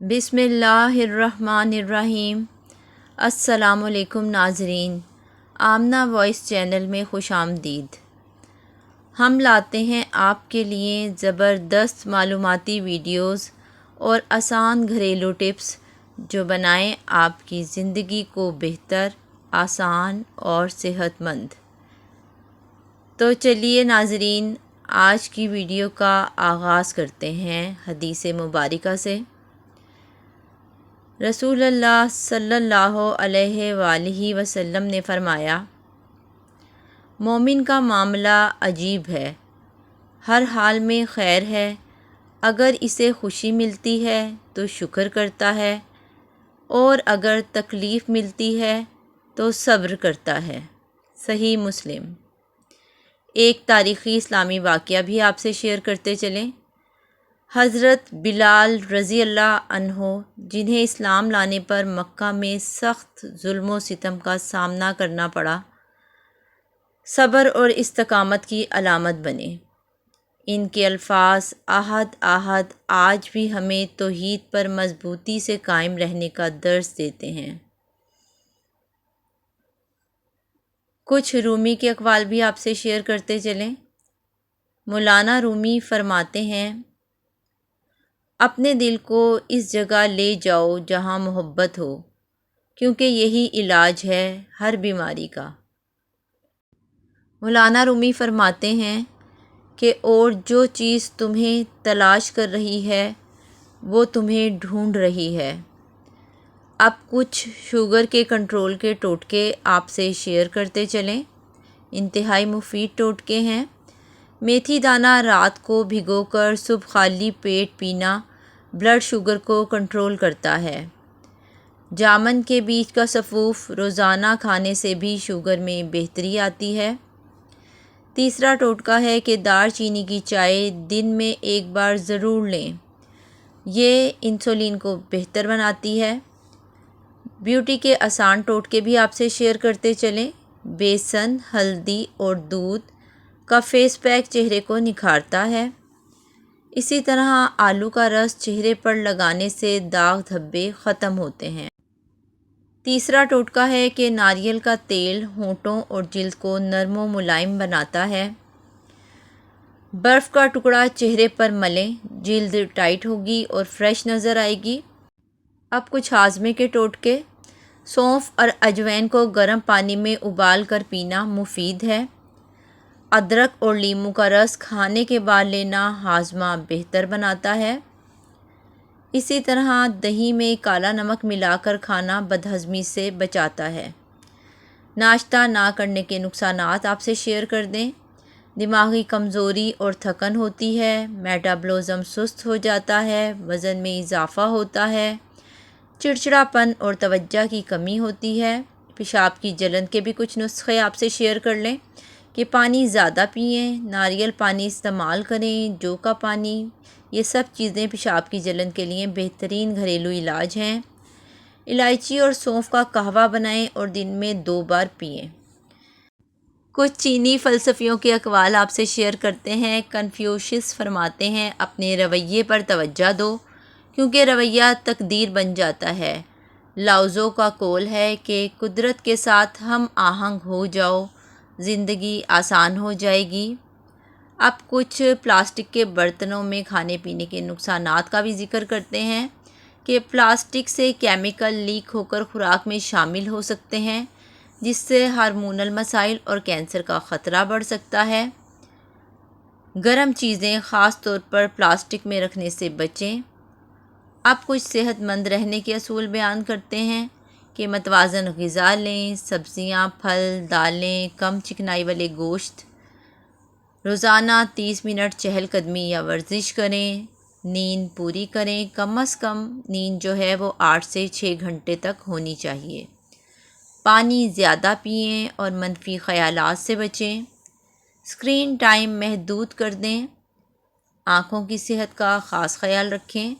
بسم اللہ الرحمن الرحیم۔ السلام علیکم ناظرین، آمنہ وائس چینل میں خوش آمدید۔ ہم لاتے ہیں آپ کے لیے زبردست معلوماتی ویڈیوز اور آسان گھریلو ٹپس جو بنائیں آپ کی زندگی کو بہتر، آسان اور صحت مند۔ تو چلیے ناظرین، آج کی ویڈیو کا آغاز کرتے ہیں حدیث مبارکہ سے۔ رسول اللہ صلی اللہ علیہ وآلہ وسلم نے فرمایا، مومن کا معاملہ عجیب ہے، ہر حال میں خیر ہے، اگر اسے خوشی ملتی ہے تو شکر کرتا ہے اور اگر تکلیف ملتی ہے تو صبر کرتا ہے۔ صحیح مسلم۔ ایک تاریخی اسلامی واقعہ بھی آپ سے شیئر کرتے چلیں۔ حضرت بلال رضی اللہ عنہ، جنہیں اسلام لانے پر مکہ میں سخت ظلم و ستم کا سامنا کرنا پڑا، صبر اور استقامت کی علامت بنے۔ ان کے الفاظ آہد آہد آج بھی ہمیں توحید پر مضبوطی سے قائم رہنے کا درس دیتے ہیں۔ کچھ رومی کے اقوال بھی آپ سے شیئر کرتے چلیں۔ مولانا رومی فرماتے ہیں، اپنے دل کو اس جگہ لے جاؤ جہاں محبت ہو، کیونکہ یہی علاج ہے ہر بیماری کا۔ مولانا رومی فرماتے ہیں کہ اور جو چیز تمہیں تلاش کر رہی ہے وہ تمہیں ڈھونڈ رہی ہے۔ اب کچھ شوگر کے کنٹرول کے ٹوٹکے آپ سے شیئر کرتے چلیں۔ انتہائی مفید ٹوٹکے ہیں۔ میتھی دانہ رات کو بھگو کر صبح خالی پیٹ پینا بلڈ شوگر کو کنٹرول کرتا ہے۔ جامن کے بیج کا سفوف روزانہ کھانے سے بھی شوگر میں بہتری آتی ہے۔ تیسرا ٹوٹکا ہے کہ دار چینی کی چائے دن میں ایک بار ضرور لیں، یہ انسولین کو بہتر بناتی ہے۔ بیوٹی کے آسان ٹوٹکے بھی آپ سے شیئر کرتے چلیں۔ بیسن، ہلدی اور دودھ کا فیس پیک چہرے کو نکھارتا ہے۔ اسی طرح آلو کا رس چہرے پر لگانے سے داغ دھبے ختم ہوتے ہیں۔ تیسرا ٹوٹکا ہے کہ ناریل کا تیل ہونٹوں اور جلد کو نرم و ملائم بناتا ہے۔ برف کا ٹکڑا چہرے پر ملیں، جلد ٹائٹ ہوگی اور فریش نظر آئے گی۔ اب کچھ ہاضمے کے ٹوٹکے۔ سونف اور اجوائن کو گرم پانی میں ابال کر پینا مفید ہے۔ ادرک اور لیموں کا رس کھانے کے بعد لینا ہاضمہ بہتر بناتا ہے۔ اسی طرح دہی میں کالا نمک ملا کر کھانا بدہضمی سے بچاتا ہے۔ ناشتہ نہ کرنے کے نقصانات آپ سے شیئر کر دیں۔ دماغی کمزوری اور تھکن ہوتی ہے، میٹابولزم سست ہو جاتا ہے، وزن میں اضافہ ہوتا ہے، چڑچڑاپن اور توجہ کی کمی ہوتی ہے۔ پیشاب کی جلن کے بھی کچھ نسخے آپ سے شیئر کر لیں کہ پانی زیادہ پئیں، ناریل پانی استعمال کریں، جو کا پانی، یہ سب چیزیں پیشاب کی جلن کے لیے بہترین گھریلو علاج ہیں۔ الائچی اور سونف کا قہوہ بنائیں اور دن میں 2 بار پئیں۔ کچھ چینی فلسفیوں کے اقوال آپ سے شیئر کرتے ہیں۔ کنفیوشس فرماتے ہیں، اپنے رویے پر توجہ دو، کیونکہ رویہ تقدیر بن جاتا ہے۔ لاؤزو کا قول ہے کہ قدرت کے ساتھ ہم آہنگ ہو جاؤ، زندگی آسان ہو جائے گی۔ اب کچھ پلاسٹک کے برتنوں میں کھانے پینے کے نقصانات کا بھی ذکر کرتے ہیں کہ پلاسٹک سے کیمیکل لیک ہو کر خوراک میں شامل ہو سکتے ہیں، جس سے ہارمونل مسائل اور کینسر کا خطرہ بڑھ سکتا ہے۔ گرم چیزیں خاص طور پر پلاسٹک میں رکھنے سے بچیں۔ اب کچھ صحت مند رہنے کے اصول بیان کرتے ہیں کہ متوازن غذا لیں، سبزیاں، پھل، دالیں، کم چکنائی والے گوشت، روزانہ 30 منٹ چہل قدمی یا ورزش کریں، نیند پوری کریں، کم از کم نیند جو ہے وہ 8 سے 6 گھنٹے تک ہونی چاہیے۔ پانی زیادہ پئیں اور منفی خیالات سے بچیں۔ اسکرین ٹائم محدود کر دیں۔ آنکھوں کی صحت کا خاص خیال رکھیں۔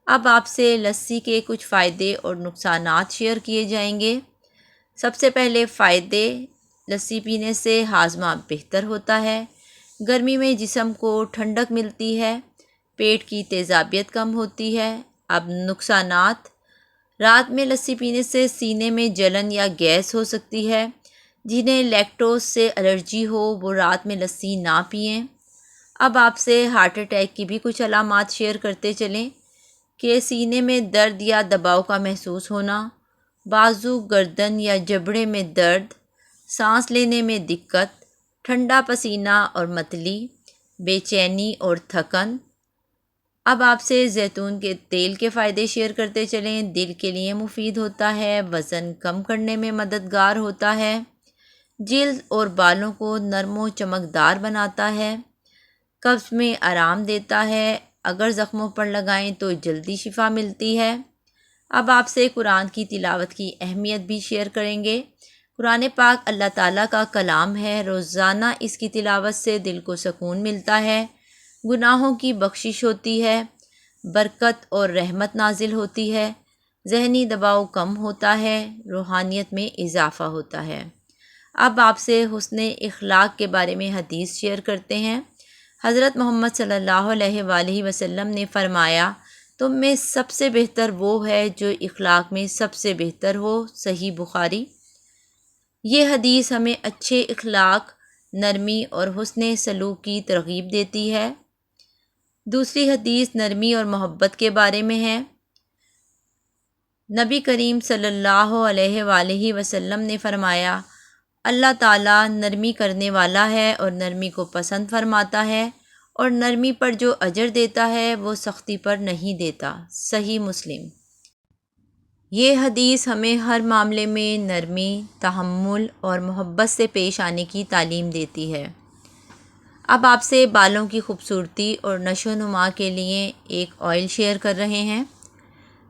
اب آپ سے لسی کے کچھ فائدے اور نقصانات شیئر کیے جائیں گے۔ سب سے پہلے فائدے: لسی پینے سے ہاضمہ بہتر ہوتا ہے، گرمی میں جسم کو ٹھنڈک ملتی ہے، پیٹ کی تیزابیت کم ہوتی ہے، اب نقصانات: رات میں لسی پینے سے سینے میں جلن یا گیس ہو سکتی ہے۔ جنہیں لیکٹوز سے الرجی ہو وہ رات میں لسی نہ پئیں۔ اب آپ سے ہارٹ اٹیک کی بھی کچھ علامات شیئر کرتے چلیں کہ سینے میں درد یا دباؤ کا محسوس ہونا، بازو، گردن یا جبڑے میں درد، سانس لینے میں دقت، ٹھنڈا پسینہ اور متلی، بے چینی اور تھکن۔ اب آپ سے زیتون کے تیل کے فائدے شیئر کرتے چلیں۔ دل کے لیے مفید ہوتا ہے، وزن کم کرنے میں مددگار ہوتا ہے، جلد اور بالوں کو نرم و چمکدار بناتا ہے، قبض میں آرام دیتا ہے، اگر زخموں پر لگائیں تو جلدی شفا ملتی ہے۔ اب آپ سے قرآن کی تلاوت کی اہمیت بھی شیئر کریں گے۔ قرآن پاک اللہ تعالیٰ کا کلام ہے، روزانہ اس کی تلاوت سے دل کو سکون ملتا ہے، گناہوں کی بخشش ہوتی ہے، برکت اور رحمت نازل ہوتی ہے، ذہنی دباؤ کم ہوتا ہے، روحانیت میں اضافہ ہوتا ہے۔ اب آپ سے حسن اخلاق کے بارے میں حدیث شیئر کرتے ہیں۔ حضرت محمد صلی اللہ علیہ وآلہ وسلم نے فرمایا، تم میں سب سے بہتر وہ ہے جو اخلاق میں سب سے بہتر ہو۔ صحیح بخاری۔ یہ حدیث ہمیں اچھے اخلاق، نرمی اور حسن سلوک کی ترغیب دیتی ہے۔ دوسری حدیث نرمی اور محبت کے بارے میں ہے۔ نبی کریم صلی اللہ علیہ وآلہ وسلم نے فرمایا، اللہ تعالیٰ نرمی کرنے والا ہے اور نرمی کو پسند فرماتا ہے، اور نرمی پر جو اجر دیتا ہے وہ سختی پر نہیں دیتا۔ صحیح مسلم۔ یہ حدیث ہمیں ہر معاملے میں نرمی، تحمل اور محبت سے پیش آنے کی تعلیم دیتی ہے۔ اب آپ سے بالوں کی خوبصورتی اور نشو و نما کے لیے ایک آئل شیئر کر رہے ہیں۔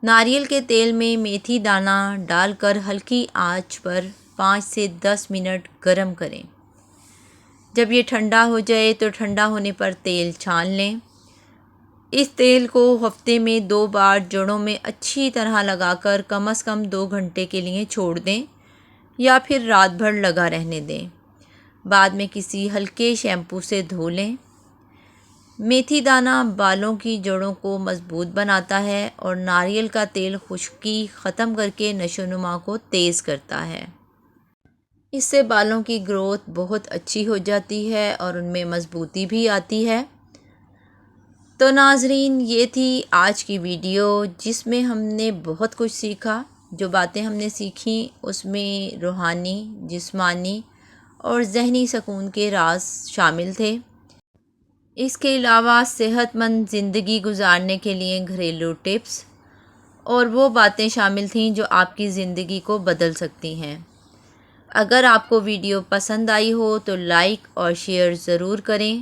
ناریل کے تیل میں میتھی دانہ ڈال کر ہلکی آنچ پر 5 سے 10 منٹ گرم کریں۔ جب یہ ٹھنڈا ہو جائے تو ٹھنڈا ہونے پر تیل چھان لیں۔ اس تیل کو ہفتے میں 2 بار جڑوں میں اچھی طرح لگا کر کم از کم 2 گھنٹے کے لیے چھوڑ دیں یا پھر رات بھر لگا رہنے دیں۔ بعد میں کسی ہلکے شیمپو سے دھو لیں۔ میتھی دانہ بالوں کی جڑوں کو مضبوط بناتا ہے اور ناریل کا تیل خشکی ختم کر کے نشو و نما کو تیز کرتا ہے۔ اس سے بالوں کی گروتھ بہت اچھی ہو جاتی ہے اور ان میں مضبوطی بھی آتی ہے۔ تو ناظرین، یہ تھی آج کی ویڈیو جس میں ہم نے بہت کچھ سیکھا۔ جو باتیں ہم نے سیکھیں اس میں روحانی، جسمانی اور ذہنی سکون کے راز شامل تھے۔ اس کے علاوہ صحت مند زندگی گزارنے کے لیے گھریلو ٹپس اور وہ باتیں شامل تھیں جو آپ کی زندگی کو بدل سکتی ہیں۔ اگر آپ کو ویڈیو پسند آئی ہو تو لائک اور شیئر ضرور کریں،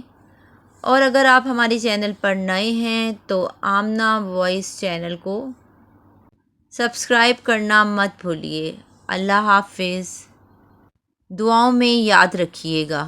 اور اگر آپ ہمارے چینل پر نئے ہیں تو آمنہ وائس چینل کو سبسکرائب کرنا مت بھولیے۔ اللہ حافظ۔ دعاؤں میں یاد رکھیے گا۔